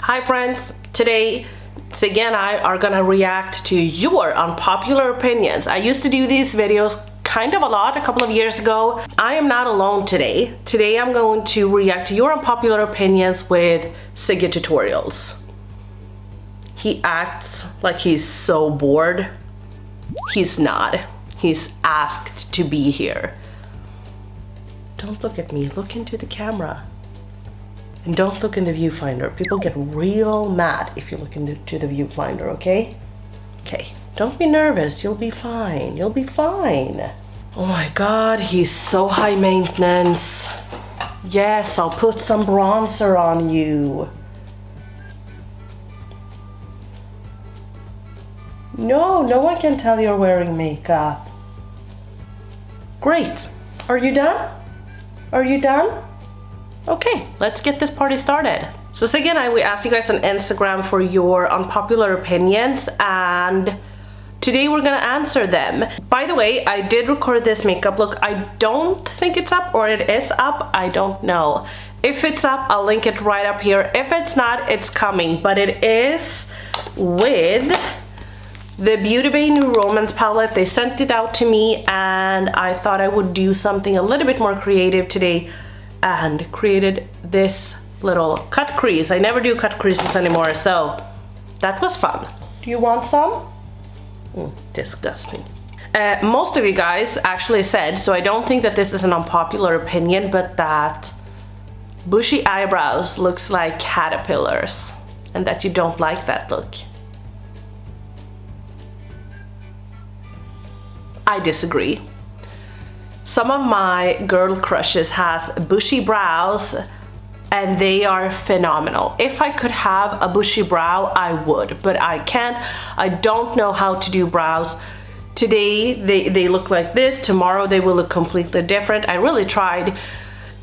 Hi friends, today Sigge and I are gonna react to your unpopular opinions. I used to do these videos kind of a lot a couple of years ago. I am not alone today. Today I'm going to react to your unpopular opinions with Sigge tutorials. He acts like he's so bored. He's not. He's asked to be here. Don't look at me, look into the camera. And don't look in the viewfinder. People get real mad if you look into the viewfinder, okay? Okay, don't be nervous, you'll be fine, you'll be fine. Oh my God, he's so high maintenance. Yes, I'll put some bronzer on you. No one can tell you're wearing makeup. Great, are you done? Are you done? Okay, let's get this party started. So Sigge and I, we asked you guys on Instagram for your unpopular opinions, and today we're gonna answer them. By the way, I did record this makeup look. I don't think it's up, or it is up, I don't know. If it's up, I'll link it right up here. If it's not, it's coming, but it is with the Beauty Bay New Romance palette. They sent it out to me, and I thought I would do something a little bit more creative today and created this little cut crease. I never do cut creases anymore, so that was fun. Do you want some? Disgusting. Most of you guys actually said, so I don't think that this is an unpopular opinion, but that bushy eyebrows looks like caterpillars and that you don't like that look. I disagree. Some of my girl crushes has bushy brows and they are phenomenal. If I could have a bushy brow, I would, but I can't. I don't know how to do brows. Today they look like this, tomorrow they will look completely different. I really tried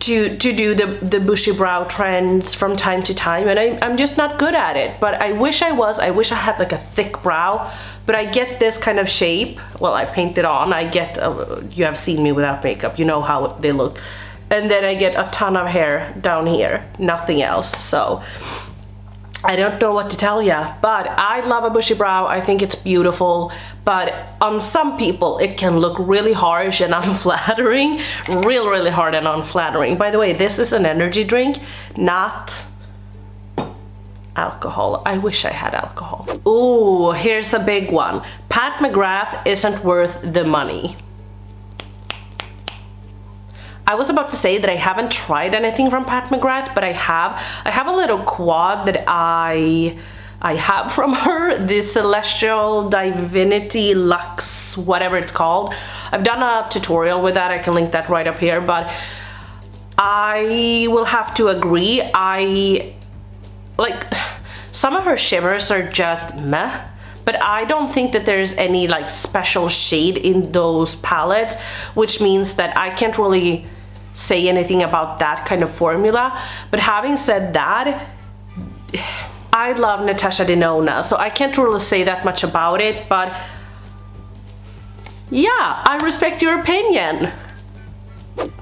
to do the bushy brow trends from time to time, and I'm just not good at it, but I wish I was. I wish I had like a thick brow, but I get this kind of shape. Well, I paint it on. I get, you have seen me without makeup, you know how they look. And then I get a ton of hair down here, nothing else. So I don't know what to tell ya, but I love a bushy brow. I think it's beautiful, but on some people it can look really harsh and unflattering, really hard and unflattering. By the way, this is an energy drink, not alcohol. I wish I had alcohol. Ooh, here's a big one. Pat McGrath isn't worth the money. I was about to say that I haven't tried anything from Pat McGrath, but I have a little quad that I have from her, the Celestial Divinity Luxe, whatever it's called. I've done a tutorial with that. I can link that right up here, but I will have to agree. Like, some of her shimmers are just meh, but I don't think that there's any like special shade in those palettes, which means that I can't really say anything about that kind of formula. But having said that, I love Natasha Denona, so I can't really say that much about it, but yeah, I respect your opinion.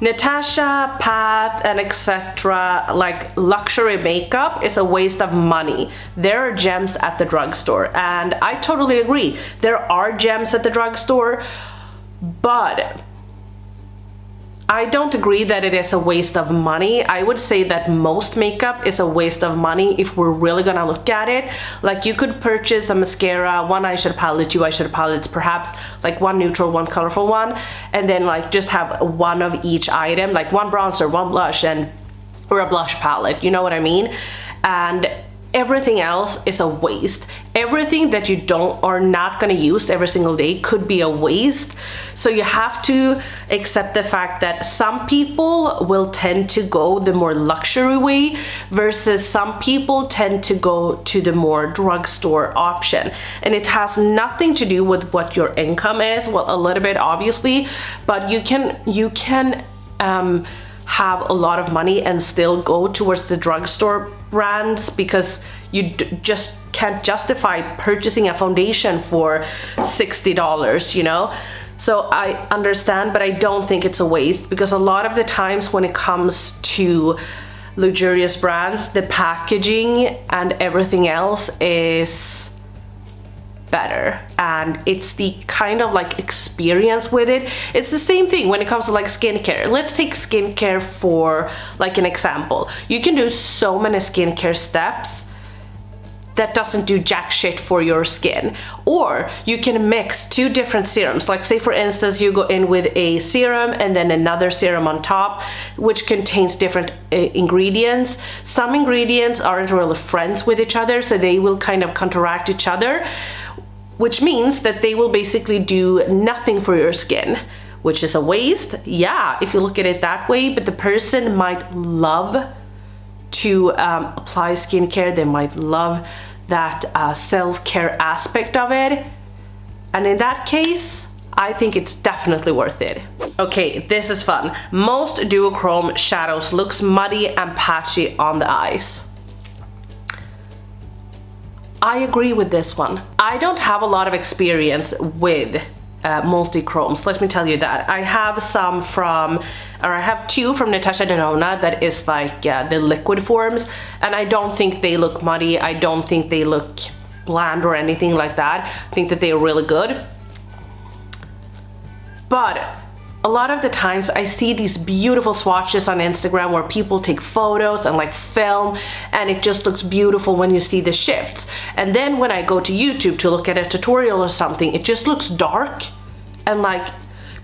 Natasha, Pat, and etc., like luxury makeup is a waste of money. There are gems at the drugstore, and I totally agree. There are gems at the drugstore, but I don't agree that it is a waste of money. I would say that most makeup is a waste of money if we're really gonna look at it. Like, you could purchase a mascara, one eyeshadow palette, two eyeshadow palettes, perhaps like one neutral, one colorful one, and then like just have one of each item, like one bronzer, one blush, or a blush palette, you know what I mean? And everything else is a waste. Everything that you are not gonna use every single day could be a waste. So you have to accept the fact that some people will tend to go the more luxury way versus some people tend to go to the more drugstore option. And it has nothing to do with what your income is. Well, a little bit obviously, but you can have a lot of money and still go towards the drugstore brands, because you just can't justify purchasing a foundation for $60, you know? So I understand, but I don't think it's a waste, because a lot of the times when it comes to luxurious brands, the packaging and everything else is better, and it's the kind of like experience with it. It's the same thing when it comes to like skincare. Let's take skincare for like an example. You can do so many skincare steps that doesn't do jack shit for your skin, or you can mix two different serums. Like say for instance you go in with a serum and then another serum on top, which contains different ingredients. Some ingredients aren't really friends with each other, so they will kind of counteract each other, which means that they will basically do nothing for your skin, which is a waste. Yeah, if you look at it that way, but the person might love to apply skincare. They might love that self-care aspect of it, and in that case I think it's definitely worth it. Okay, this is fun. Most duochrome shadows looks muddy and patchy on the eyes. I agree with this one. I don't have a lot of experience with multi-chromes, let me tell you that. I have I have two from Natasha Denona that is like the liquid forms, and I don't think they look muddy. I don't think they look bland or anything like that. I think that they are really good. But a lot of the times I see these beautiful swatches on Instagram where people take photos and like film, and it just looks beautiful when you see the shifts. And then when I go to YouTube to look at a tutorial or something, it just looks dark, and like,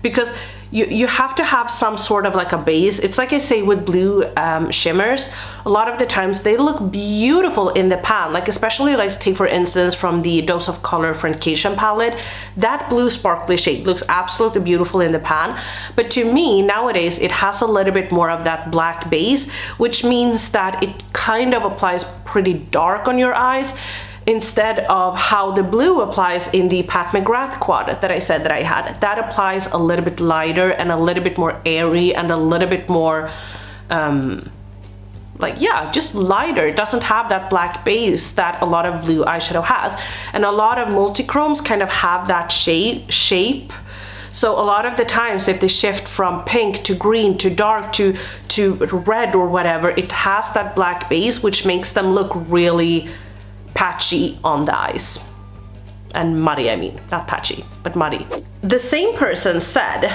because you have to have some sort of like a base. It's like I say with blue shimmers, a lot of the times they look beautiful in the pan, like especially like take for instance from the Dose of Color Friendcation palette. That blue sparkly shade looks absolutely beautiful in the pan, but to me nowadays it has a little bit more of that black base, which means that it kind of applies pretty dark on your eyes, instead of how the blue applies in the Pat McGrath quad that I said that I had. That applies a little bit lighter and a little bit more airy and a little bit more like, yeah, just lighter. It doesn't have that black base that a lot of blue eyeshadow has, and a lot of multi-chromes kind of have that shape. So a lot of the times if they shift from pink to green to dark to red or whatever, it has that black base, which makes them look really patchy on the eyes. And muddy, I mean, not patchy, but muddy. The same person said,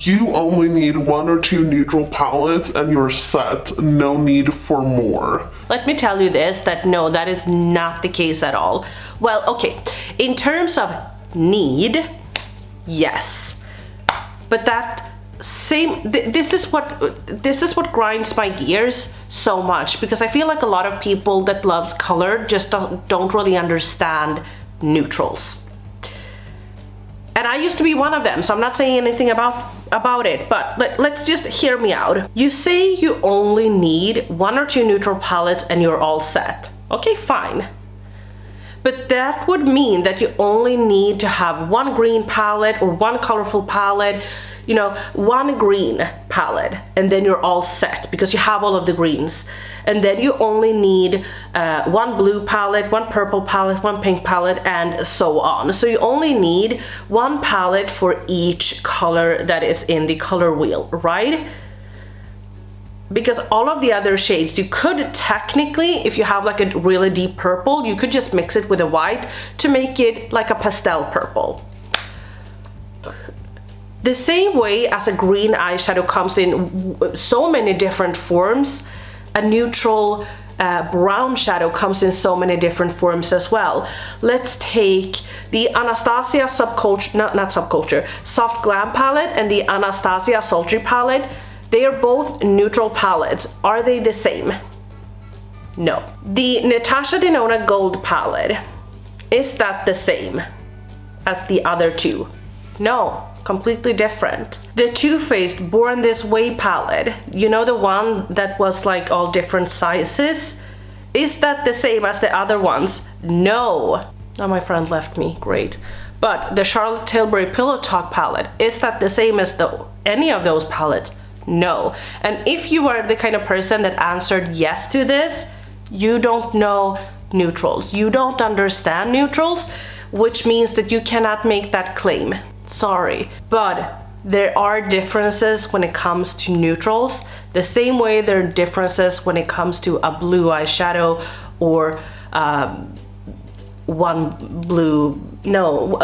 you only need 1 or 2 neutral palettes and you're set, no need for more. Let me tell you this, that no, that is not the case at all. Well, okay, in terms of need, yes, but that same, this is what grinds my gears so much, because I feel like a lot of people that loves color just don't really understand neutrals. And I used to be one of them, so I'm not saying anything about it, but let's just hear me out. You say you only need 1 or 2 neutral palettes and you're all set. Okay, fine. But that would mean that you only need to have 1 green palette or 1 colorful palette, you know, 1 green palette, and then you're all set because you have all of the greens. And then you only need 1 blue palette, 1 purple palette, 1 pink palette, and so on. So you only need 1 palette for each color that is in the color wheel, right? Because all of the other shades, you could technically, if you have like a really deep purple, you could just mix it with a white to make it like a pastel purple. The same way as a green eyeshadow comes in so many different forms, a neutral brown shadow comes in so many different forms as well. Let's take the Anastasia Soft Glam palette and the Anastasia Sultry palette. They are both neutral palettes. Are they the same? No. The Natasha Denona Gold palette, is that the same as the other two? No, completely different. The Too Faced Born This Way palette, you know, the one that was like all different sizes, is that the same as the other ones? No. Oh, my friend left me, great. But the Charlotte Tilbury Pillow Talk palette, is that the same as any of those palettes? No. And if you are the kind of person that answered yes to this, you don't know neutrals. You don't understand neutrals, which means that you cannot make that claim. Sorry. But there are differences when it comes to neutrals, the same way there are differences when it comes to a blue eyeshadow or a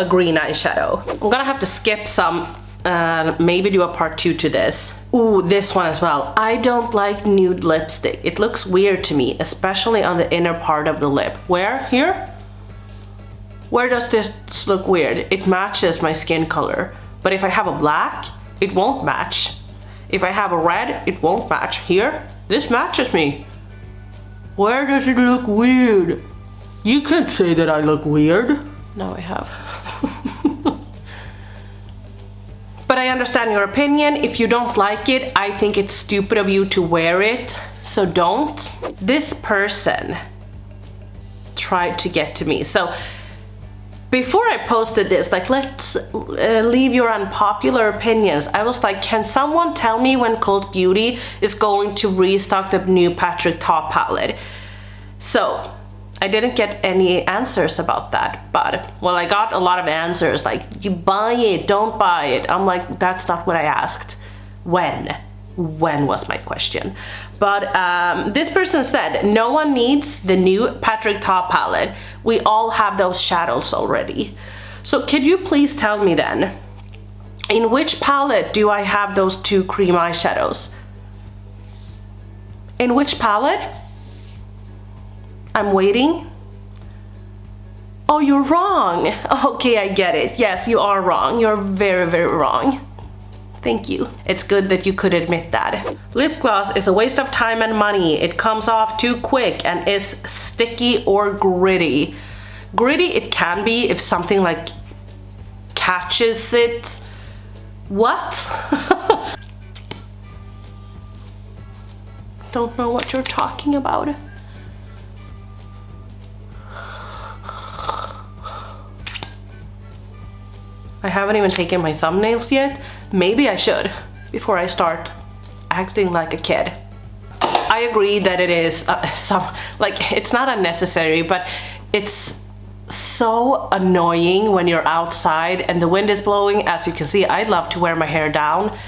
green eyeshadow. I'm gonna have to skip some and maybe do a part 2 to this. Ooh, this one as well. I don't like nude lipstick. It looks weird to me, especially on the inner part of the lip. Where? Here? Where does this look weird? It matches my skin color. But if I have a black, it won't match. If I have a red, it won't match. Here, this matches me. Where does it look weird? You can't say that I look weird. No, I have. But I understand your opinion. If you don't like it, I think it's stupid of you to wear it. So don't. This person tried to get to me. So before I posted this, like, let's leave your unpopular opinions, I was like, can someone tell me when Cult Beauty is going to restock the new Patrick Ta palette? So I didn't get any answers about that, but, well, I got a lot of answers like, you buy it, don't buy it. I'm like, that's not what I asked. When was my question. But this person said, no one needs the new Patrick Ta palette. We all have those shadows already. So could you please tell me then, in which palette do I have those 2 cream eyeshadows? In which palette? I'm waiting. Oh, you're wrong. Okay, I get it. Yes, you are wrong. You're very, very wrong. Thank you. It's good that you could admit that. Lip gloss is a waste of time and money. It comes off too quick and is sticky or gritty. Gritty it can be if something like catches it. What? Don't know what you're talking about. I haven't even taken my thumbnails yet. Maybe I should before I start acting like a kid. I agree that it is it's not unnecessary, but it's so annoying when you're outside and the wind is blowing. As you can see, I love to wear my hair down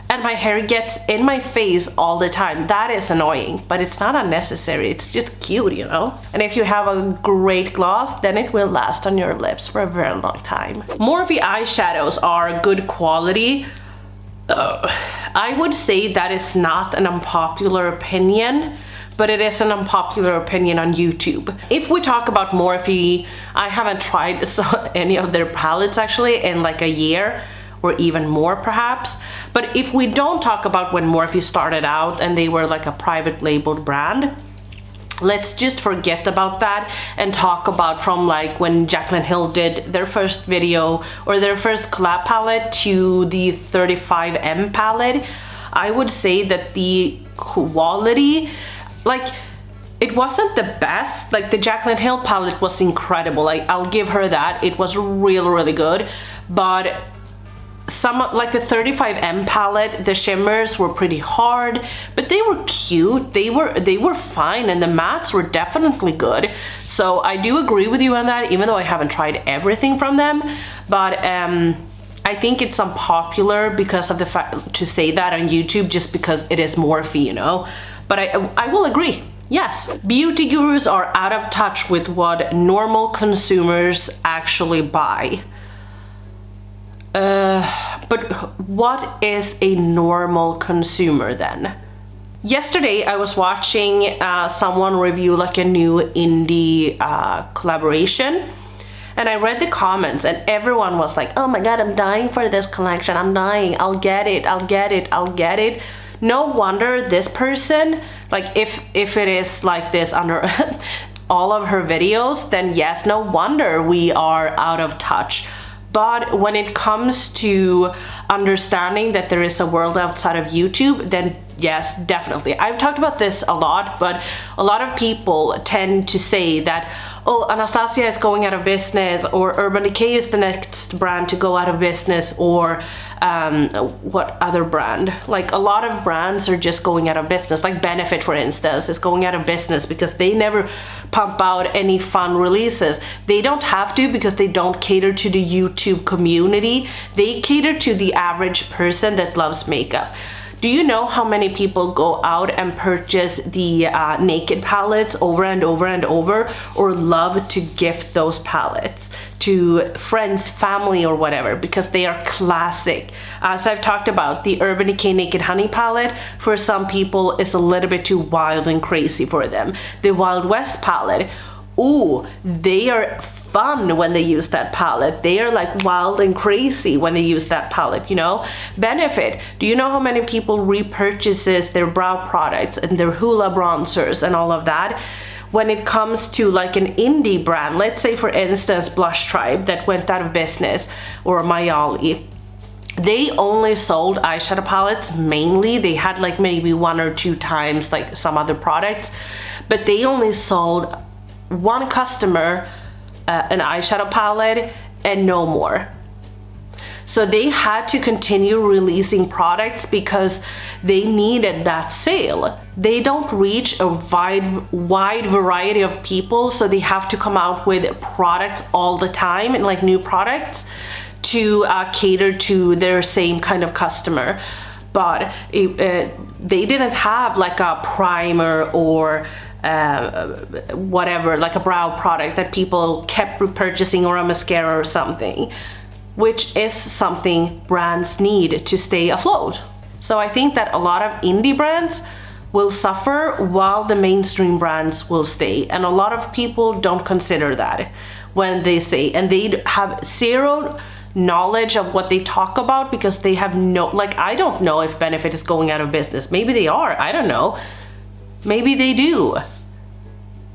and my hair gets in my face all the time. That is annoying, but it's not unnecessary. It's just cute, you know? And if you have a great gloss, then it will last on your lips for a very long time. Morphe eyeshadows are good quality. I would say that is not an unpopular opinion, but it is an unpopular opinion on YouTube. If we talk about Morphe, I haven't tried any of their palettes actually in like a year, or even more perhaps. But if we don't talk about when Morphe started out and they were like a private labeled brand, let's just forget about that and talk about from like when Jaclyn Hill did their first video or their first collab palette to the 35M palette. I would say that the quality, like, it wasn't the best. Like the Jaclyn Hill palette was incredible. Like, I'll give her that. It was really good. But some, like the 35M palette, the shimmers were pretty hard, but they were cute. They were fine, and the mattes were definitely good. So I do agree with you on that, even though I haven't tried everything from them. But I think it's unpopular because of the fact to say that on YouTube, just because it is Morphe, you know. But I will agree. Yes, beauty gurus are out of touch with what normal consumers actually buy. But what is a normal consumer then? Yesterday I was watching someone review like a new indie collaboration, and I read the comments and everyone was like, oh my god, I'm dying for this collection, I'm dying, I'll get it, I'll get it, I'll get it. No wonder this person, like if it is like this under all of her videos, then yes, no wonder we are out of touch. But when it comes to understanding that there is a world outside of YouTube, then yes, definitely. I've talked about this a lot, but a lot of people tend to say that, oh, Anastasia is going out of business, or Urban Decay is the next brand to go out of business, or what other brand? Like a lot of brands are just going out of business. Like Benefit, for instance, is going out of business because they never pump out any fun releases. They don't have to, because they don't cater to the YouTube community. They cater to the average person that loves makeup. Do you know how many people go out and purchase the naked palettes over and over and over, or love to gift those palettes to friends, family, or whatever, because they are classic? As I've talked about, the Urban Decay Naked Honey palette for some people is a little bit too wild and crazy for them. The Wild West palette, ooh, they are fun when they use that palette. They are like wild and crazy when they use that palette, you know? Benefit, do you know how many people repurchases their brow products and their Hoola bronzers and all of that? When it comes to like an indie brand, let's say for instance Blush Tribe that went out of business, or Mayali, they only sold eyeshadow palettes mainly. They had like maybe 1 or 2 times like some other products, but they only sold one customer an eyeshadow palette and no more. So they had to continue releasing products because they needed that sale. They don't reach a wide variety of people, so they have to come out with products all the time, and like new products to cater to their same kind of customer. But they didn't have like a primer or whatever, like a brow product that people kept repurchasing, or a mascara or something, which is something brands need to stay afloat. So I think that a lot of indie brands will suffer while the mainstream brands will stay, and a lot of people don't consider that when they say, and they have zero knowledge of what they talk about, because they have no, like, I don't know if Benefit is going out of business. Maybe they are, I don't know. Maybe they do.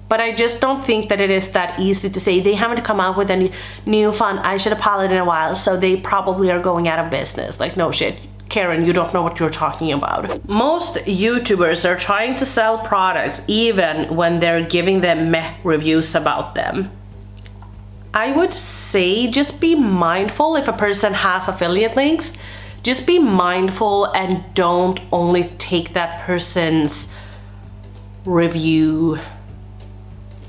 But I just don't think that it is that easy to say. They haven't come out with any new fun eyeshadow palette in a while, so they probably are going out of business. Like, no shit, Karen, you don't know what you're talking about. Most YouTubers are trying to sell products even when they're giving them meh reviews about them. I would say just be mindful if a person has affiliate links. Just be mindful and don't only take that person's review.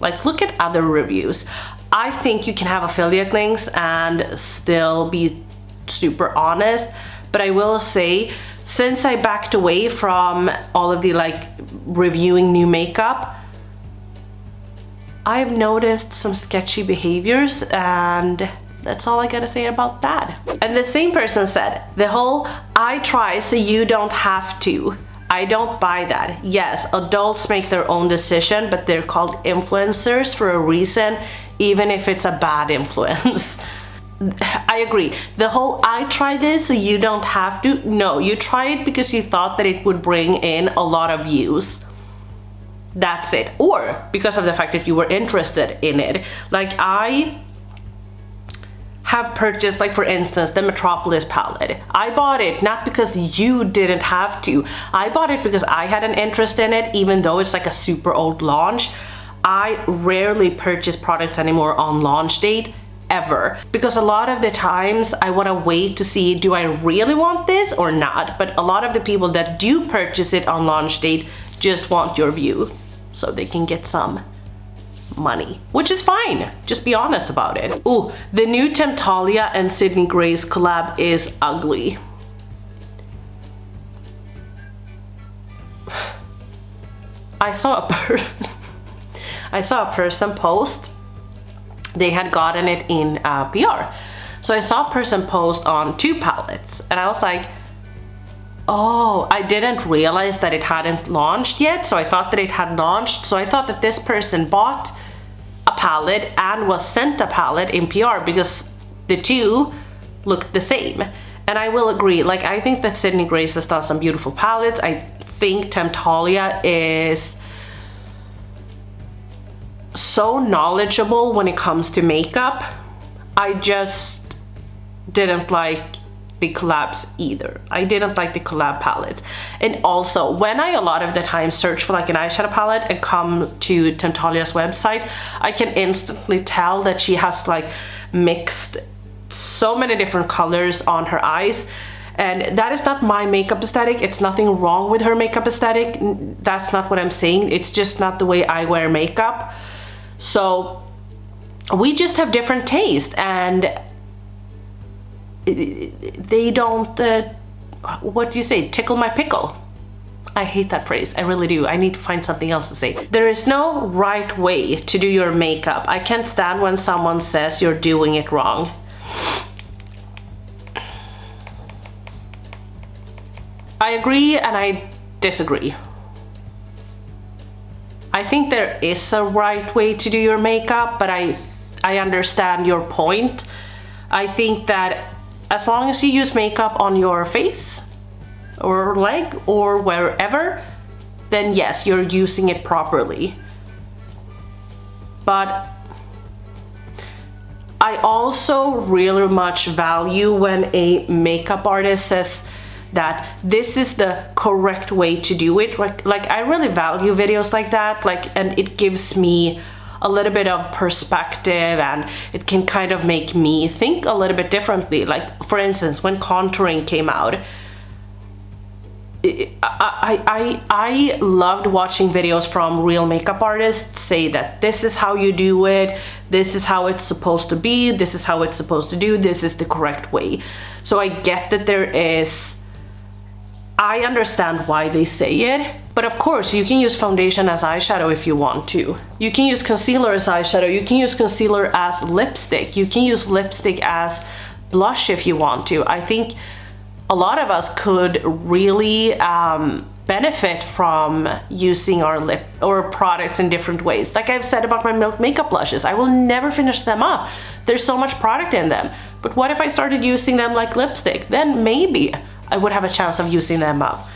Like, look at other reviews. I think you can have affiliate links and still be super honest, but I will say, since I backed away from all of the like reviewing new makeup, I've noticed some sketchy behaviors, and that's all I gotta say about that. And the same person said, the whole I try so you don't have to. I don't buy that. Yes, adults make their own decision, but they're called influencers for a reason, even if it's a bad influence. I agree. The whole I try this so you don't have to. No, you try it because you thought that it would bring in a lot of views. That's it. Or because of the fact that you were interested in it. Like, I have purchased, like for instance, the Metropolis palette. I bought it not because you didn't have to. I bought it because I had an interest in it, even though it's like a super old launch. I rarely purchase products anymore on launch date, ever. Because a lot of the times I want to wait to see, do I really want this or not? But a lot of the people that do purchase it on launch date just want your view so they can get some money, which is fine. Just be honest about it. Ooh, the new Temptalia and Sydney Grace collab is ugly. I saw a person post. They had gotten it in PR. So I saw a person post on 2 palettes, and I was like, oh, I didn't realize that it hadn't launched yet, so I thought that it had launched. So I thought that this person bought a palette and was sent a palette in PR because the 2 looked the same. And I will agree, like, I think that Sydney Grace has done some beautiful palettes. I think Temptalia is so knowledgeable when it comes to makeup. I just didn't like the collabs either. I didn't like the collab palette. And also, when I a lot of the time search for like an eyeshadow palette and come to Temptalia's website, I can instantly tell that she has like mixed so many different colors on her eyes. And that is not my makeup aesthetic. It's nothing wrong with her makeup aesthetic. That's not what I'm saying. It's just not the way I wear makeup. So we just have different taste, and they don't, what do you say, tickle my pickle. I hate that phrase, I really do. I need to find something else to say. There is no right way to do your makeup. I can't stand when someone says you're doing it wrong. I agree and I disagree. I think there is a right way to do your makeup, but I understand your point. I think that as long as you use makeup on your face or leg or wherever, then yes, you're using it properly. But I also really much value when a makeup artist says that this is the correct way to do it. Like I really value videos like that, and it gives me a little bit of perspective, and it can kind of make me think a little bit differently. Like for instance, when contouring came out, I loved watching videos from real makeup artists say that this is how you do it, this is how it's supposed to be, this is how it's supposed to do, this is the correct way. So I get that I understand why they say it, but of course you can use foundation as eyeshadow if you want to. You can use concealer as eyeshadow, you can use concealer as lipstick, you can use lipstick as blush if you want to. I think a lot of us could really benefit from using our lip or products in different ways. Like I've said about my Milk makeup blushes, I will never finish them up. There's so much product in them. But what if I started using them like lipstick? Then maybe I would have a chance of using them up.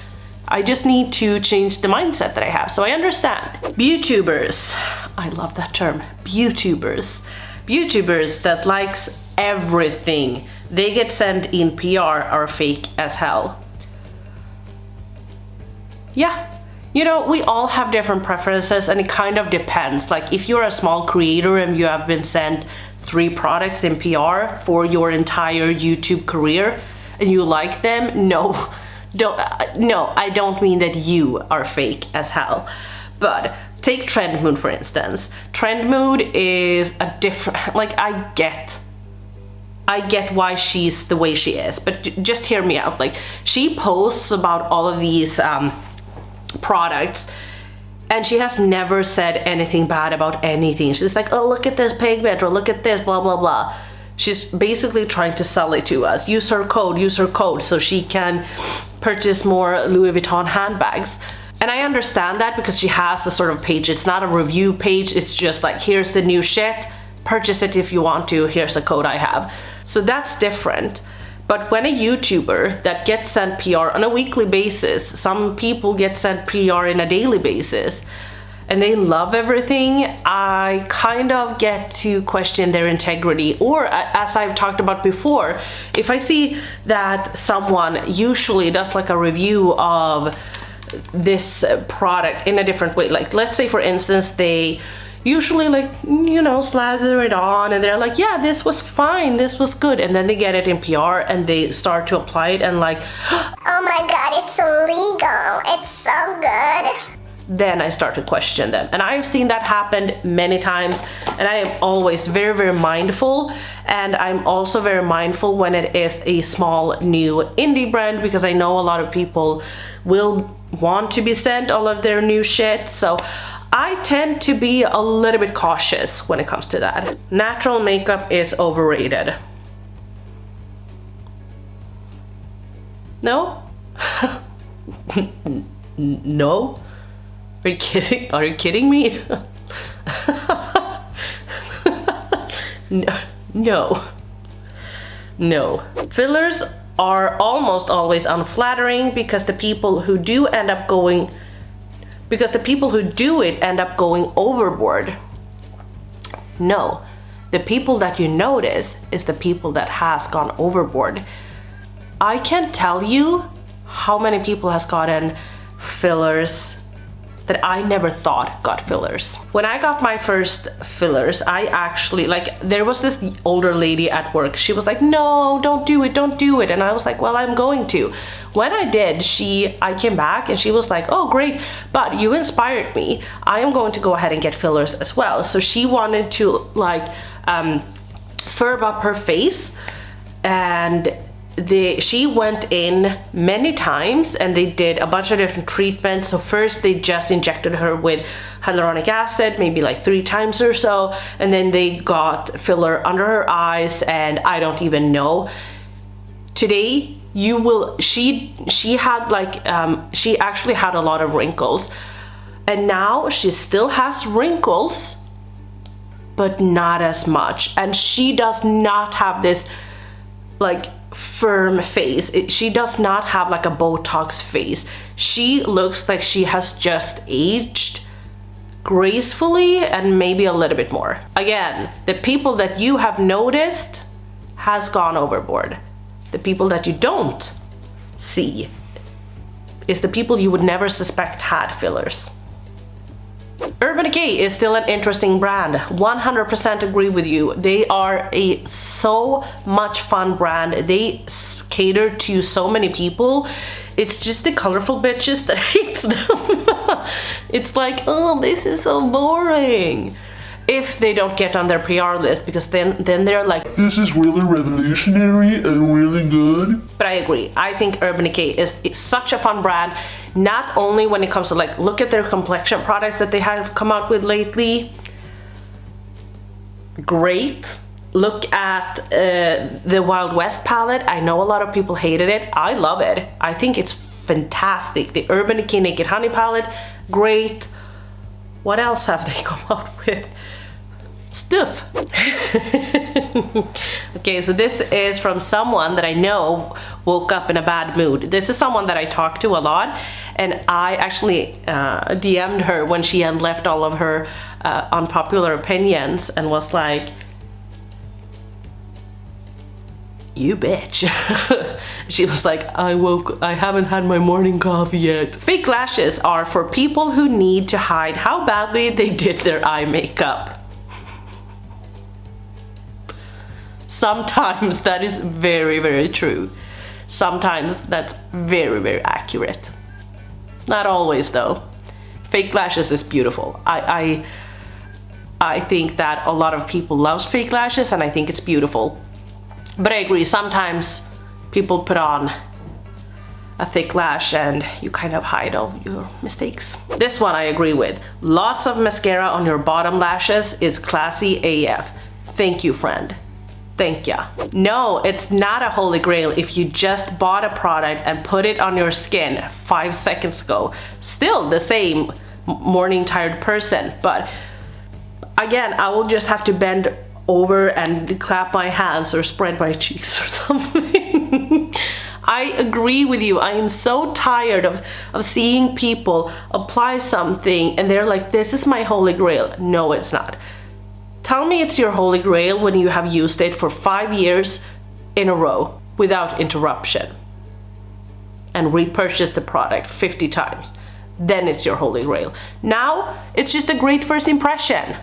I just need to change the mindset that I have, so I understand. Beautubers, I love that term, Beautubers. Beautubers that likes everything they get sent in PR are fake as hell. Yeah, you know, we all have different preferences, and it kind of depends. Like if you're a small creator and you have been sent 3 products in PR for your entire YouTube career and you like them, no, I don't mean that you are fake as hell. But take Trend Mood for instance. Trend Mood is a different, like I get why she's the way she is, but just hear me out. Like she posts about all of these products, and she has never said anything bad about anything. She's like, oh, look at this pigment, or look at this, blah, blah, blah. She's basically trying to sell it to us. Use her code so she can purchase more Louis Vuitton handbags. And I understand that because she has a sort of page. It's not a review page. It's just like, here's the new shit. Purchase it if you want to. Here's a code I have. So that's different. But when a YouTuber that gets sent PR on a weekly basis, some people get sent PR on a daily basis, and they love everything, I kind of get to question their integrity. Or as I've talked about before, if I see that someone usually does like a review of this product in a different way, like let's say for instance they usually like, you know, slather it on and they're like, yeah, this was fine, this was good, and then they get it in PR and they start to apply it and like, oh my god, it's illegal, it's so good. Then I start to question them. And I've seen that happen many times, and I am always very, very mindful. And I'm also very mindful when it is a small new indie brand, because I know a lot of people will want to be sent all of their new shit. So I tend to be a little bit cautious when it comes to that. Natural makeup is overrated. No? No? Are you kidding? Are you kidding me? No. No. Fillers are almost always unflattering because the people who do end up going overboard. No. The people that you notice is the people that has gone overboard. I can't tell you how many people has gotten fillers that I never thought got fillers. When I got my first fillers, I actually, like, there was this older lady at work. She was like, no, don't do it, don't do it. And I was like, well, I'm going to. When I did, I came back and she was like, oh, great, but you inspired me. I am going to go ahead and get fillers as well. So she wanted to like firm up her face, and she went in many times and they did a bunch of different treatments. So first they just injected her with hyaluronic acid, maybe like 3 times or so, and then they got filler under her eyes, and I don't even know. Today she had like she actually had a lot of wrinkles, and now she still has wrinkles but not as much, and she does not have this like firm face. She does not have like a Botox face. She looks like she has just aged gracefully and maybe a little bit more. Again, the people that you have noticed has gone overboard. The people that you don't see is the people you would never suspect had fillers. Urban Decay is still an interesting brand. 100% agree with you. They are a so much fun brand. They cater to so many people. It's just the colorful bitches that hates them. It's like, oh, this is so boring. If they don't get on their PR list, because then they're like, this is really revolutionary and really good. But I agree. I think Urban Decay is such a fun brand. Not only when it comes to like, look at their complexion products that they have come out with lately. Great. Look at the Wild West palette. I know a lot of people hated it. I love it. I think it's fantastic. The Urban Decay Naked Honey palette, great. What else have they come out with? Stuff. Okay, so this is from someone that I know woke up in a bad mood. This is someone that I talk to a lot, and I actually DM'd her when she had left all of her unpopular opinions and was like, you bitch. She was like, I haven't had my morning coffee yet. Fake lashes are for people who need to hide how badly they did their eye makeup. Sometimes that is very, very true. Sometimes that's very, very accurate. Not always though. Fake lashes is beautiful. I think that a lot of people love fake lashes, and I think it's beautiful. But I agree, sometimes people put on a thick lash and you kind of hide all your mistakes. This one I agree with. Lots of mascara on your bottom lashes is classy AF. Thank you, friend. Thank ya. No, it's not a holy grail if you just bought a product and put it on your skin 5 seconds ago. Still the same morning tired person, but again, I will just have to bend over and clap my hands or spread my cheeks or something. I agree with you. I am so tired of seeing people apply something and they're like, this is my holy grail. No, it's not. Tell me it's your holy grail when you have used it for 5 years in a row without interruption and repurchased the product 50 times. Then it's your holy grail. Now, it's just a great first impression.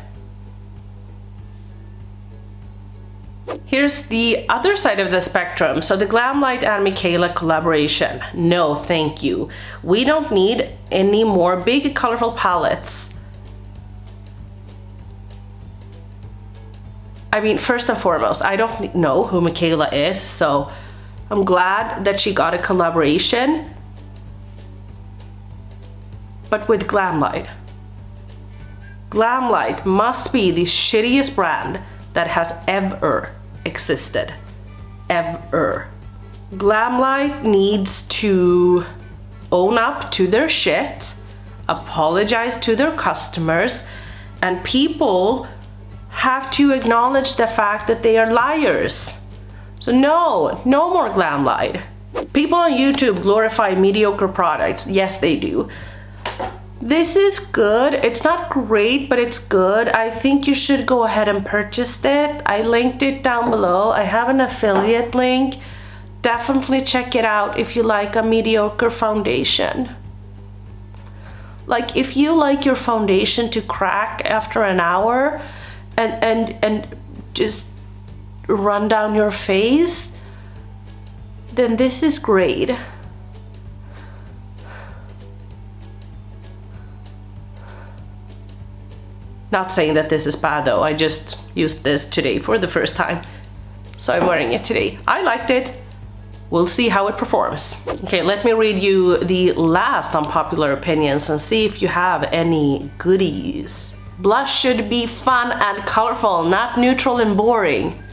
Here's the other side of the spectrum. So the Glamlight and Michaela collaboration. No, thank you. We don't need any more big colorful palettes. I mean, first and foremost, I don't know who Michaela is, so I'm glad that she got a collaboration. But with Glamlight. Glamlight must be the shittiest brand that has ever existed. Ever. Glamlight needs to own up to their shit, apologize to their customers, and people have to acknowledge the fact that they are liars. So no more Glamlight. People on YouTube glorify mediocre products. Yes, they do. This is good. It's not great, but it's good. I think you should go ahead and purchase it. I linked it down below. I have an affiliate link. definitely check it out if you like a mediocre foundation. Like if you like your foundation to crack after an hour and just run down your face, then this is great. Not saying that this is bad though, I just used this today for the first time. So I'm wearing it today. I liked it. We'll see how it performs. Okay, let me read you the last unpopular opinions and see if you have any goodies. Blush should be fun and colorful, not neutral and boring.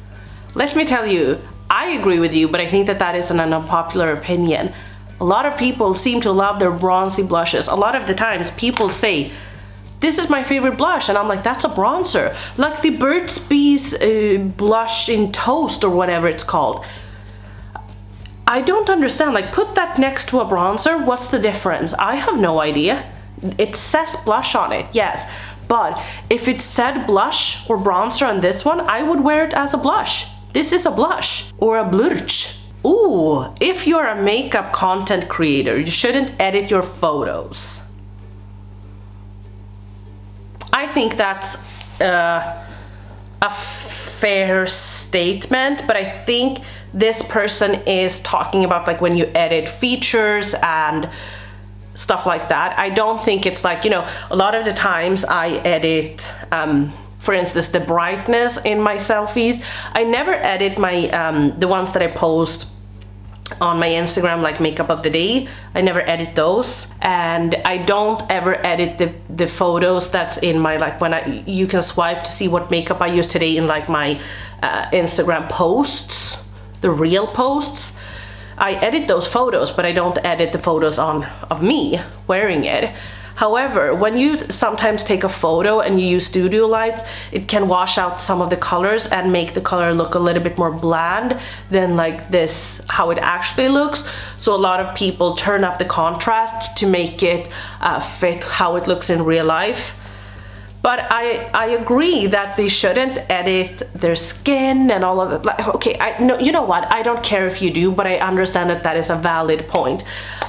Let me tell you, I agree with you, but I think that that is an unpopular opinion. A lot of people seem to love their bronzy blushes. A lot of the times people say, this is my favorite blush, and I'm like, that's a bronzer. Like the Burt's Bees blush in Toast or whatever it's called. I don't understand, like put that next to a bronzer, what's the difference? I have no idea. It says blush on it, yes, but if it said blush or bronzer on this one, I would wear it as a blush. This is a blush or a blush. Ooh, if you're a makeup content creator, you shouldn't edit your photos. I think that's a fair statement, but I think this person is talking about like when you edit features and stuff like that. I don't think it's like, you know, a lot of the times I edit, for instance, the brightness in my selfies. I never edit my, the ones that I post on my Instagram, like makeup of the day. I never edit those, and I don't ever edit the photos that's in my, like when you can swipe to see what makeup I use today in like my Instagram posts, the real posts. I edit those photos, but I don't edit the photos of me wearing it. However, when you sometimes take a photo and you use studio lights, it can wash out some of the colors and make the color look a little bit more bland than like this, how it actually looks. So a lot of people turn up the contrast to make it fit how it looks in real life. But I agree that they shouldn't edit their skin and all of it. Like, okay, you know what? I don't care if you do, but I understand that that is a valid point.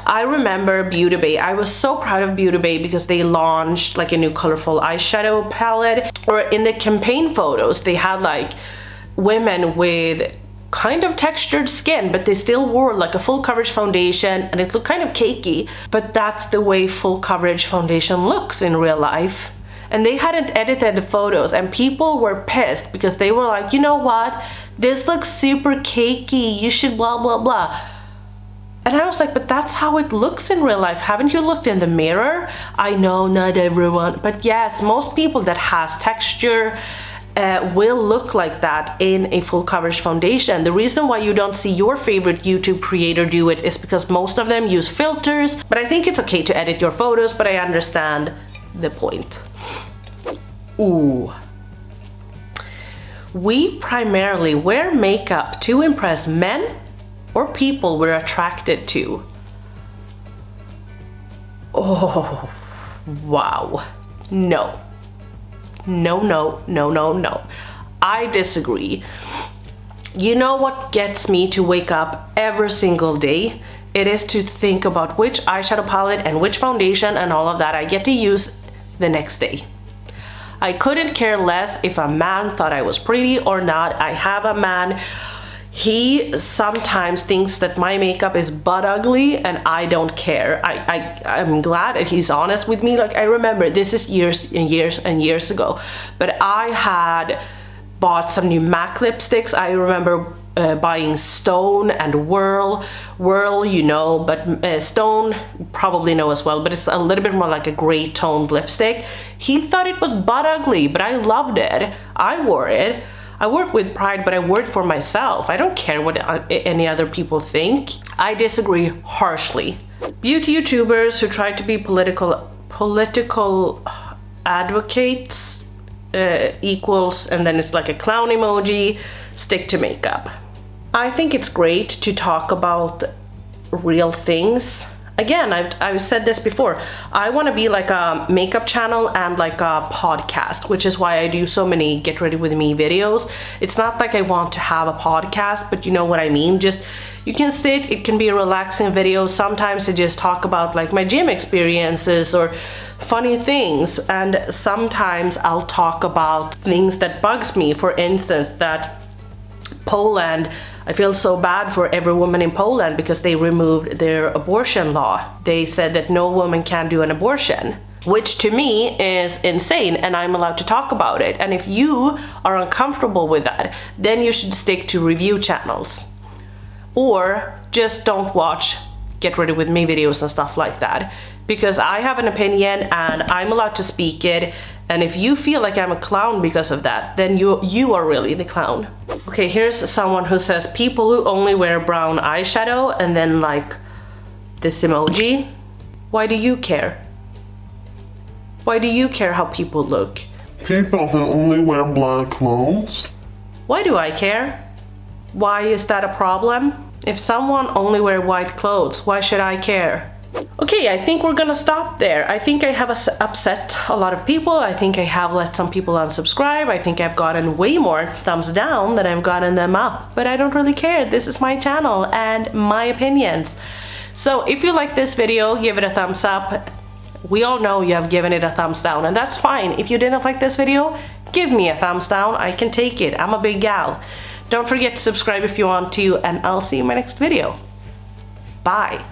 I remember Beauty Bay. I was so proud of Beauty Bay because they launched like a new colorful eyeshadow palette. Or in the campaign photos, they had like women with kind of textured skin, but they still wore like a full coverage foundation and it looked kind of cakey. But that's the way full coverage foundation looks in real life. And they hadn't edited the photos and people were pissed because they were like, you know what? This looks super cakey. You should blah, blah, blah. And I was like, but that's how it looks in real life. Haven't you looked in the mirror? I know not everyone, but yes, most people that has texture will look like that in a full coverage foundation. The reason why you don't see your favorite YouTube creator do it is because most of them use filters. But I think it's okay to edit your photos, but I understand the point. Ooh. We primarily wear makeup to impress men or people we're attracted to. Oh, wow. No. No, no, no, no, no. I disagree. You know what gets me to wake up every single day? It is to think about which eyeshadow palette and which foundation and all of that I get to use the next day. I couldn't care less if a man thought I was pretty or not. I have a man. He sometimes thinks that my makeup is butt ugly and I don't care. I'm glad that he's honest with me. Like I remember, this is years and years and years ago, but I had bought some new MAC lipsticks. I remember buying Stone and Whirl, you know, but Stone probably know as well, but it's a little bit more like a gray toned lipstick. He thought it was butt ugly, but I loved it. I wore it. I wore it with pride, but I wore it for myself. I don't care what any other people think. I disagree harshly. Beauty YouTubers who try to be political advocates equals, and then it's like a clown emoji, stick to makeup. I think it's great to talk about real things again, I've said this before, I want to be like a makeup channel and like a podcast, which is why I do so many get ready with me videos. It's not like I want to have a podcast, but you know what I mean. Just, you can sit, it can be a relaxing video. Sometimes I just talk about like my gym experiences or funny things, and sometimes I'll talk about things that bugs me. For instance, that Poland, I feel so bad for every woman in Poland because they removed their abortion law. They said that no woman can do an abortion, which to me is insane, and I'm allowed to talk about it. And if you are uncomfortable with that, then you should stick to review channels. Or just don't watch Get Ready With Me videos and stuff like that. Because I have an opinion and I'm allowed to speak it. And if you feel like I'm a clown because of that, then you are really the clown. Okay, here's someone who says people who only wear brown eyeshadow, and then like this emoji. Why do you care? Why do you care how people look? People who only wear black clothes. Why do I care? Why is that a problem? If someone only wear white clothes, why should I care? Okay, I think we're gonna stop there. I think I have upset a lot of people. I think I have let some people unsubscribe. I think I've gotten way more thumbs down than I've gotten them up. But I don't really care. This is my channel and my opinions. So if you like this video, give it a thumbs up. We all know you have given it a thumbs down, and that's fine. If you didn't like this video, give me a thumbs down. I can take it. I'm a big gal. Don't forget to subscribe if you want to, and I'll see you in my next video. Bye.